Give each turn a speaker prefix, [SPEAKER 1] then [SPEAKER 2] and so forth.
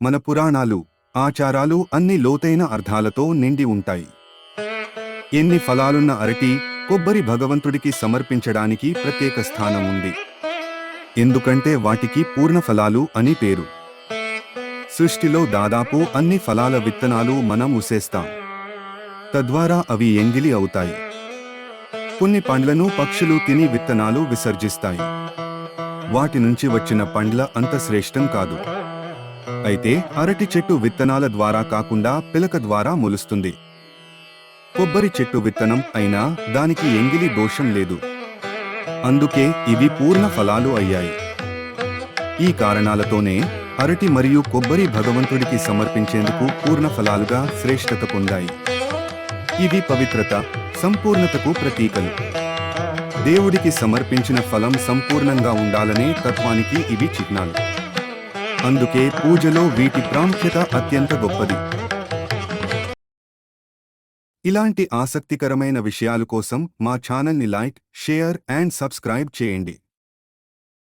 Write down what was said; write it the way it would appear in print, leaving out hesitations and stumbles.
[SPEAKER 1] మన పురాణాలు, ఆచారాలు అన్ని లోతైన అర్థాలతో నిండి ఉంటాయి. ఎన్ని ఫలాలున్న అరటి, కొబ్బరి భగవంతుడికి సమర్పించడానికి ప్రత్యేక స్థానం ఉంది. ఎందుకంటే వాటికి పూర్ణఫలాలు అని పేరు. సృష్టిలో దాదాపు అన్ని ఫలాల విత్తనాలు మనం ఉసేస్తాం. తద్వారా అవి ఎంగిలి అవుతాయి. కొన్ని పండ్లను పక్షులు తిని విత్తనాలు విసర్జిస్తాయి. వాటి నుంచి వచ్చిన పండ్ల అంత శ్రేష్టం కాదు. అయితే అరటి చెట్టు విత్తనాల ద్వారా కాకుండా పిలక ద్వారా మొలుస్తుంది. కొబ్బరి చెట్టు విత్తనం అయినా దానికి ఎంగిలి దోషం లేదు. అందుకే ఇవి పూర్ణ ఫలాలు అయ్యాయి. ఈ కారణాలతోనే అరటి మరియు కొబ్బరి భగవంతుడికి సమర్పించేందుకు పూర్ణ ఫలాలుగా శ్రేష్టత పొందాయి. ఇవి పవిత్రత, సంపూర్ణతకు ప్రతీకలు. దేవుడికి సమర్పించిన ఫలం సంపూర్ణంగా ఉండాలనే తత్వానికి ఇవి చిహ్నాలు. అందుకే పూజలో వీటి ప్రాముఖ్యత అత్యంత గొప్పది. ఇలాంటి ఆసక్తికరమైన విషయాల కోసం మా ఛానల్ని లైక్, షేర్ అండ్ సబ్స్క్రైబ్ చేయండి.